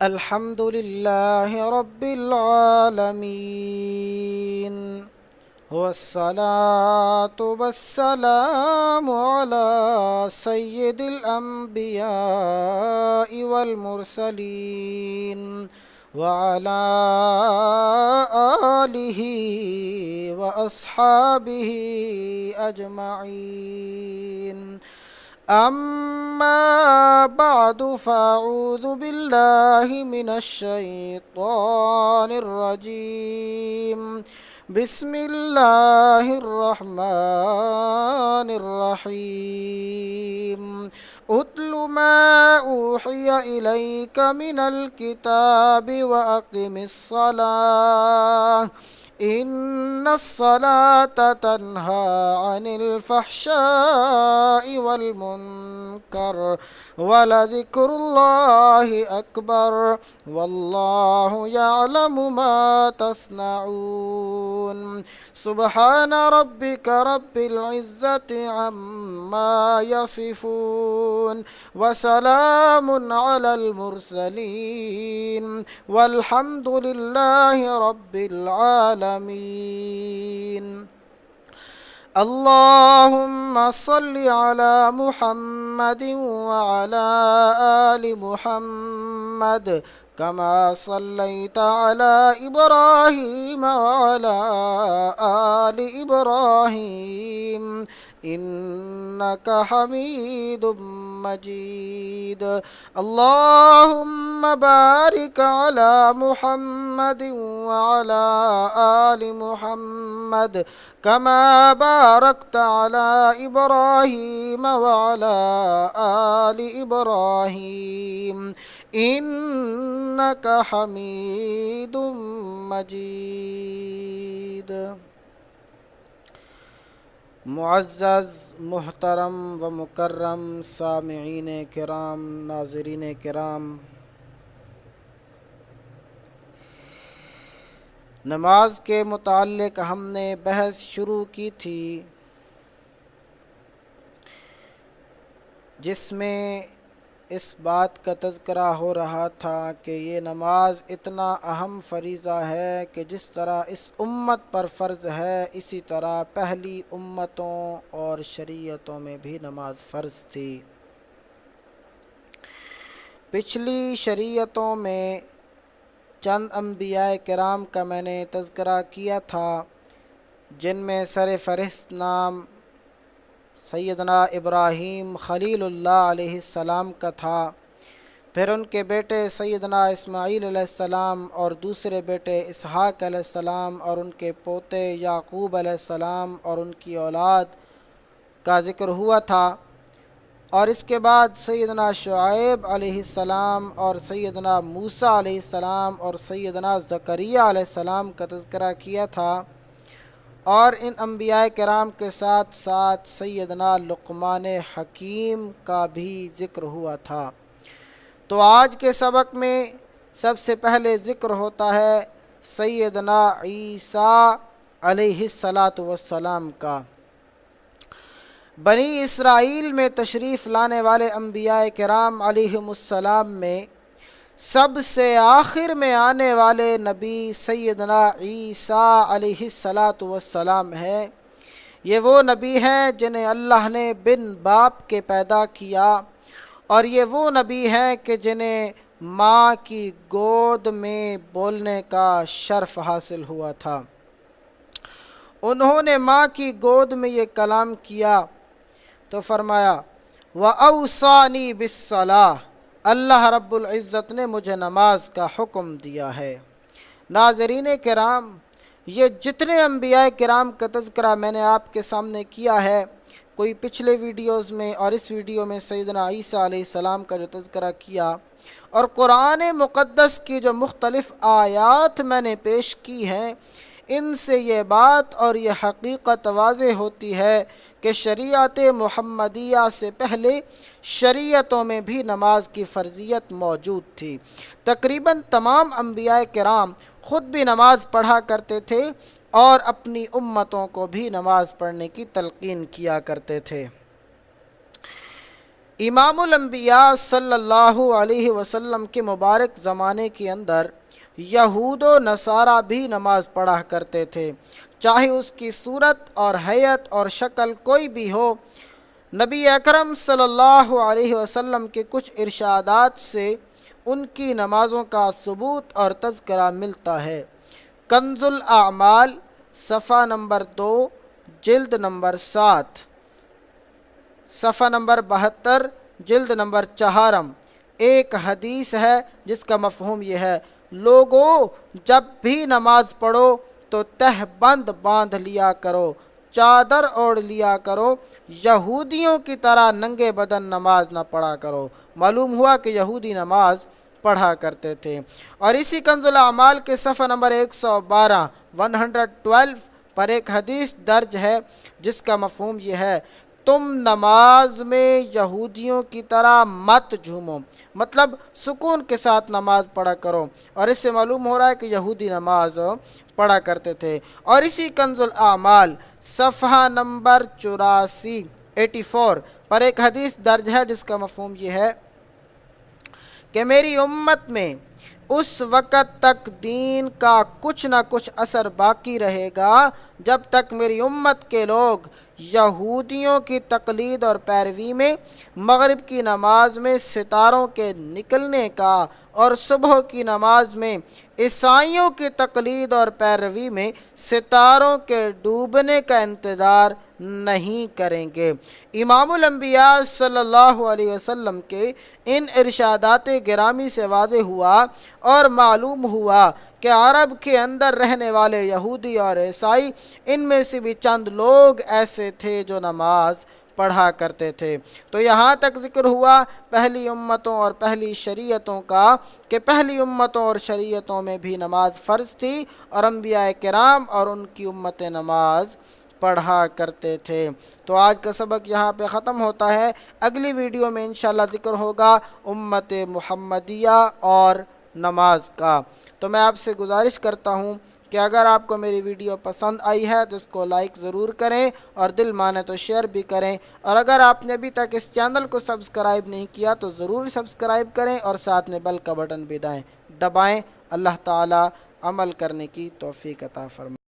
الحمد لله رب العالمين، والصلاة والسلام على سيد الأنبياء والمرسلين وعلى آله وأصحابه أجمعين. أما بعد، فأعوذ بالله من الشيطان الرجيم. بسم الله الرحمن الرحيم. أتل ما أوحي إليك من الكتاب وأقم الصلاة إن الصلاة تنهى عن الفحشاء والمنكر ولذكر الله أكبر والله يعلم ما تصنعون. سبحان ربك رب العزة عما يصفون وسلام على المرسلين والحمد لله رب العالمين. اللهم صل على محمد وعلى آل محمد كما صليت على إبراهيم وعلى آل إبراهيم إنك حميد مجيد. اللهم بارك على محمد وعلى آل محمد كما باركت على إبراهيم وعلى آل إبراهيم إنك حميد مجيد. معزز محترم و مکرم سامعین کرام، ناظرین کرام، نماز کے متعلق ہم نے بحث شروع کی تھی، جس میں اس بات کا تذکرہ ہو رہا تھا کہ یہ نماز اتنا اہم فریضہ ہے کہ جس طرح اس امت پر فرض ہے، اسی طرح پہلی امتوں اور شریعتوں میں بھی نماز فرض تھی. پچھلی شریعتوں میں چند انبیاء کرام کا میں نے تذکرہ کیا تھا، جن میں سر فہرست نام سیدنا ابراہیم خلیل اللہ علیہ السلام کا تھا، پھر ان کے بیٹے سیدنا اسماعیل علیہ السلام اور دوسرے بیٹے اسحاق علیہ السلام اور ان کے پوتے یعقوب علیہ السلام اور ان کی اولاد کا ذکر ہوا تھا، اور اس کے بعد سیدنا شعیب علیہ السلام اور سیدنا موسیٰ علیہ السلام اور سیدنا زکریا علیہ السلام کا تذکرہ کیا تھا، اور ان انبیاء کرام کے ساتھ ساتھ سیدنا لقمان حکیم کا بھی ذکر ہوا تھا. تو آج کے سبق میں سب سے پہلے ذکر ہوتا ہے سیدنا عیسیٰ علیہ السلام کا. بنی اسرائیل میں تشریف لانے والے انبیاء کرام علیہم السلام میں سب سے آخر میں آنے والے نبی سیدنا عیسیٰ علیہ السلام ہے. یہ وہ نبی ہیں جنہیں اللہ نے بن باپ کے پیدا کیا، اور یہ وہ نبی ہیں کہ جنہیں ماں کی گود میں بولنے کا شرف حاصل ہوا تھا. انہوں نے ماں کی گود میں یہ کلام کیا تو فرمایا وَأَوْصَانِي بِالصَّلَاةِ، اللہ رب العزت نے مجھے نماز کا حکم دیا ہے. ناظرین کرام، یہ جتنے انبیاء کرام کا تذکرہ میں نے آپ کے سامنے کیا ہے، کوئی پچھلے ویڈیوز میں اور اس ویڈیو میں سیدنا عیسیٰ علیہ السلام کا جو تذکرہ کیا، اور قرآن مقدس کی جو مختلف آیات میں نے پیش کی ہیں، ان سے یہ بات اور یہ حقیقت واضح ہوتی ہے کہ شریعت محمدیہ سے پہلے شریعتوں میں بھی نماز کی فرضیت موجود تھی. تقریباً تمام انبیاء کرام خود بھی نماز پڑھا کرتے تھے اور اپنی امتوں کو بھی نماز پڑھنے کی تلقین کیا کرتے تھے. امام الانبیاء صلی اللہ علیہ وسلم کے مبارک زمانے کے اندر یہود و نصارہ بھی نماز پڑھا کرتے تھے، چاہے اس کی صورت اور حیت اور شکل کوئی بھی ہو۔ نبی اکرم صلی اللہ علیہ وسلم کے کچھ ارشادات سے ان کی نمازوں کا ثبوت اور تذکرہ ملتا ہے۔ کنز الاعمال صفحہ نمبر 2 جلد نمبر 7، صفحہ نمبر 72 جلد نمبر 4 ایک حدیث ہے جس کا مفہوم یہ ہے: لوگو جب بھی نماز پڑھو تو تہ بند باندھ لیا کرو، چادر اوڑھ لیا کرو، یہودیوں کی طرح ننگے بدن نماز نہ پڑھا کرو۔ معلوم ہوا کہ یہودی نماز پڑھا کرتے تھے۔ اور اسی کنز الاعمال کے صفحہ نمبر 112 پر ایک حدیث درج ہے جس کا مفہوم یہ ہے: تم نماز میں یہودیوں کی طرح مت جھومو، مطلب سکون کے ساتھ نماز پڑھا کرو۔ اور اس سے معلوم ہو رہا ہے کہ یہودی نماز پڑھا کرتے تھے۔ اور اسی کنز الاعمال صفحہ نمبر 84 پر ایک حدیث درج ہے جس کا مفہوم یہ ہے کہ میری امت میں اس وقت تک دین کا کچھ نہ کچھ اثر باقی رہے گا جب تک میری امت کے لوگ یہودیوں کی تقلید اور پیروی میں، مغرب کی نماز میں ستاروں کے نکلنے کا اور صبح کی نماز میں عیسائیوں کی تقلید اور پیروی میں ستاروں کے ڈوبنے کا انتظار نہیں کریں گے۔ امام الانبیاء صلی اللہ علیہ وسلم کے ان ارشادات گرامی سے واضح ہوا اور معلوم ہوا کہ عرب کے اندر رہنے والے یہودی اور عیسائی، ان میں سے بھی چند لوگ ایسے تھے جو نماز پڑھا کرتے تھے۔ تو یہاں تک ذکر ہوا پہلی امتوں اور پہلی شریعتوں کا، کہ پہلی امتوں اور شریعتوں میں بھی نماز فرض تھی اور انبیاء کرام اور ان کی امتیں نماز پڑھا کرتے تھے۔ تو آج کا سبق یہاں پہ ختم ہوتا ہے۔ اگلی ویڈیو میں انشاءاللہ ذکر ہوگا امت محمدیہ اور نماز کا۔ تو میں آپ سے گزارش کرتا ہوں کہ اگر آپ کو میری ویڈیو پسند آئی ہے تو اس کو لائک ضرور کریں اور دل مانے تو شیئر بھی کریں، اور اگر آپ نے ابھی تک اس چینل کو سبسکرائب نہیں کیا تو ضرور سبسکرائب کریں اور ساتھ میں بیل کا بٹن بھی دبائیں۔ اللہ تعالی عمل کرنے کی توفیق عطا فرمائے۔